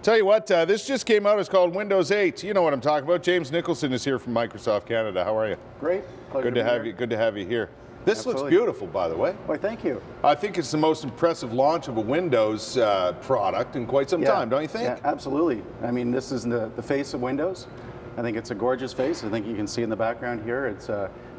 Tell you what, this just came out. It's called Windows 8. You know what I'm talking about. James Nicholson is here from Microsoft Canada. How are you? Great. Pleasure Good to have you. Good to have you here. This Absolutely. looks beautiful, by the way. Why, thank you. I think it's the most impressive launch of a Windows product in quite some time, don't you think? Yeah, absolutely. I mean, this is the face of Windows. I think it's a gorgeous face. I think you can see in the background here, it's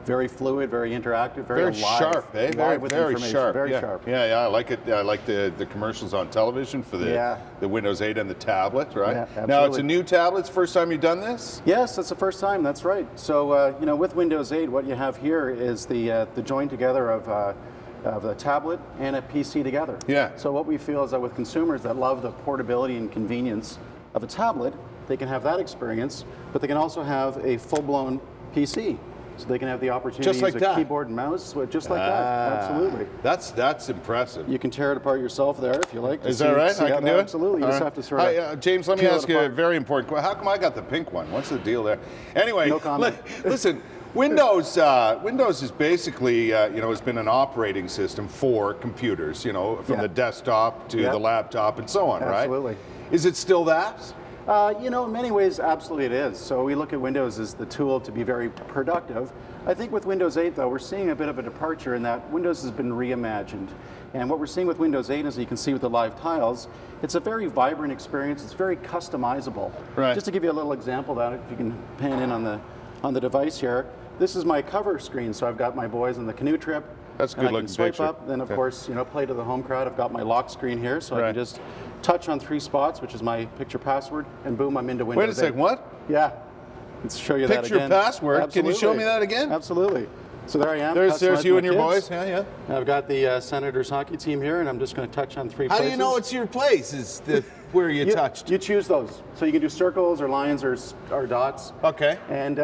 very fluid, very interactive, very alive, sharp, eh? Very sharp. Very yeah. sharp. Yeah, I like it. I like the commercials on television for the Windows 8 and the tablet, right? Yeah, absolutely. Now it's a new tablet. It's the first time you've done this? Yes, that's the first time. That's right. So you know, with Windows 8, what you have here is the join together of a tablet and a PC together. Yeah. So what we feel is that with consumers that love the portability and convenience of a tablet, they can have that experience, but they can also have a full-blown PC. So they can have the opportunity just like to use that. a keyboard and mouse, just like that. Absolutely. That's impressive. You can tear it apart yourself there if you like. Is that right? I can do it? Absolutely. You just have to sort of James, let me ask you a very important question. How come I got the pink one? What's the deal there? Anyway, no comment. Listen, Windows is basically, has been an operating system for computers, from the desktop to the laptop and so on, right? Absolutely. Is it still that? In many ways, absolutely it is. So we look at Windows as the tool to be very productive. I think with Windows 8, though, we're seeing a bit of a departure in that Windows has been reimagined. And what we're seeing with Windows 8, as you can see with the live tiles, it's a very vibrant experience. It's very customizable. Right. Just to give you a little example of that, if you can pan in on the device here, this is my cover screen. So I've got my boys on the canoe trip. That's a good looking swipe picture. up, then of course, play to the home crowd. I've got my lock screen here, so I can just touch on 3 spots, which is my picture password, and boom, I'm into Windows 8. Wait a second, what? Yeah, let's show you that again. Picture password? Absolutely. Can you show me that again? Absolutely. So there I am. There's you and your kids. boys. Yeah. And I've got the Senators hockey team here, and I'm just going to touch on 3 places. How do you know it's your place? Is where you touched? You choose those. So you can do circles or lines or dots. Okay. And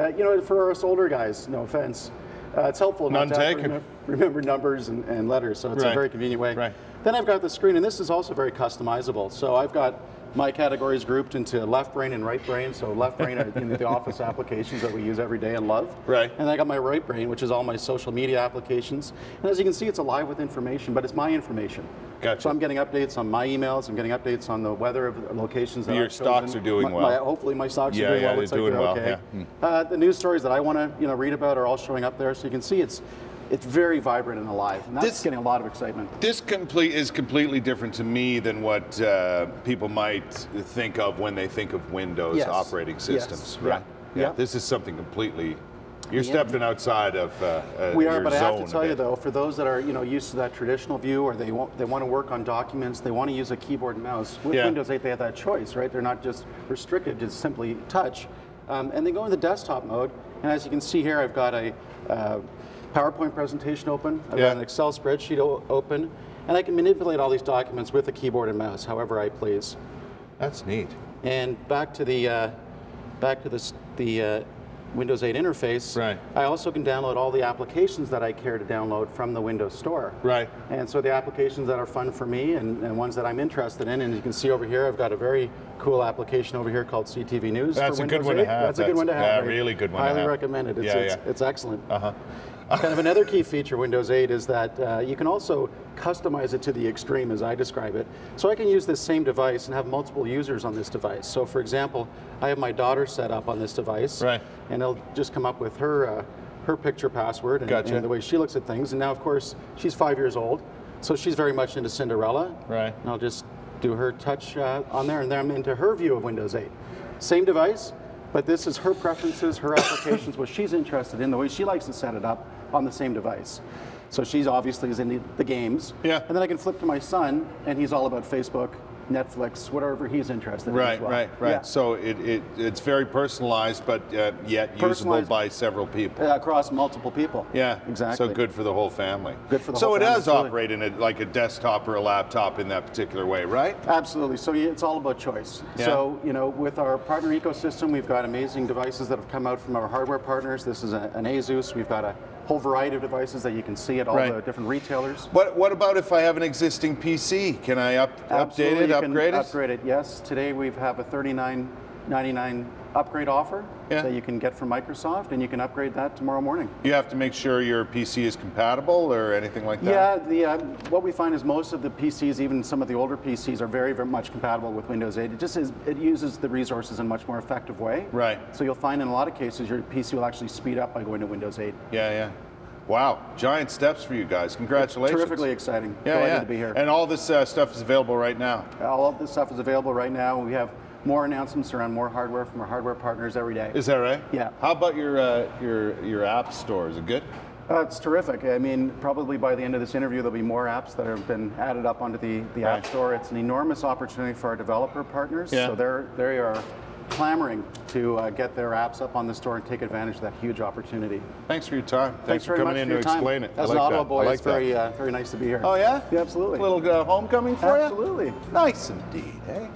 for us older guys, no offense, it's helpful not to remember numbers and letters. So it's a very convenient way. Right. Then I've got the screen, and this is also very customizable. So I've got my categories grouped into left brain and right brain. So left brain are the office applications that we use every day and love. Right. And I got my right brain, which is all my social media applications. And as you can see, it's alive with information, but it's my information. Gotcha. So I'm getting updates on my emails. I'm getting updates on the weather of the locations that your stocks are doing well. Hopefully my stocks are doing well. They're Looks doing like well. okay. Yeah. The news stories that I want to read about are all showing up there. So you can see it's very vibrant and alive, and that's getting a lot of excitement. This is completely different to me than what people might think of when they think of Windows operating systems, right? Yeah. This is something completely. You're stepping outside of we are, your but I zone have to tell you though, for those that are used to that traditional view, or they want to work on documents, they want to use a keyboard and mouse. With Windows 8, they have that choice, right? They're not just restricted to simply touch, and they go into desktop mode. And as you can see here, I've got a PowerPoint presentation open. I've got an Excel spreadsheet open, and I can manipulate all these documents with a keyboard and mouse, however I please. That's neat. And back to the Windows 8 interface, right. I also can download all the applications that I care to download from the Windows Store. Right. And so the applications that are fun for me and ones that I'm interested in, and you can see over here, I've got a very cool application over here called CTV News. That's for a Windows good one 8. to have. That's a good one to have. Yeah, right? really good one to have. Highly recommended. It's excellent. Uh-huh. Kind of another key feature of Windows 8 is that you can also customize it to the extreme, as I describe it. So I can use this same device and have multiple users on this device. So for example, I have my daughter set up on this device, right. and it'll just come up with her picture password and the way she looks at things. And now, of course, she's 5 years old, so she's very much into Cinderella. Right. And I'll just do her touch on there, and then I'm into her view of Windows 8. Same device, but this is her preferences, her applications, what she's interested in, the way she likes to set it up on the same device. So she's obviously is into the games. Yeah. And then I can flip to my son, and he's all about Facebook, Netflix, whatever he's interested in as well. Right. Yeah. So it's very personalized, but yet usable by several people. Across multiple people. Yeah, exactly. So good for the whole family. Good for the whole family. So it does operate really. in it like a desktop or a laptop in that particular way, right? Absolutely. So it's all about choice. Yeah. So with our partner ecosystem, we've got amazing devices that have come out from our hardware partners. This is an Asus. We've got a whole variety of devices that you can see at all the different retailers. What about if I have an existing PC? Can I update it, upgrade it? Upgrade it, yes. Today we have a 39 $99 upgrade offer Yeah. that you can get from Microsoft, and you can upgrade that tomorrow morning. You have to make sure your PC is compatible or anything like that? Yeah, what we find is most of the PCs, even some of the older PCs, are very, very much compatible with Windows 8. It uses the resources in a much more effective way. Right. So you'll find in a lot of cases your PC will actually speed up by going to Windows 8. Yeah, yeah. Wow, giant steps for you guys. Congratulations. Terrifically exciting. Yeah, Delighted yeah. to be here. And all this stuff is available right now. All of this stuff is available right now. We have more announcements around more hardware from our hardware partners every day. Is that right? Yeah. How about your app store? Is it good? It's terrific. I mean, probably by the end of this interview, there'll be more apps that have been added up onto the App Store. It's an enormous opportunity for our developer partners. Yeah. So they are clamoring to get their apps up on the store and take advantage of that huge opportunity. Thanks for your time. Thanks for very coming much in for your to time. explain it. As I an like Ottawa that. boy, I like it's that. very nice to be here. Oh yeah? Yeah, absolutely. A little homecoming for you? Absolutely. Nice indeed, eh?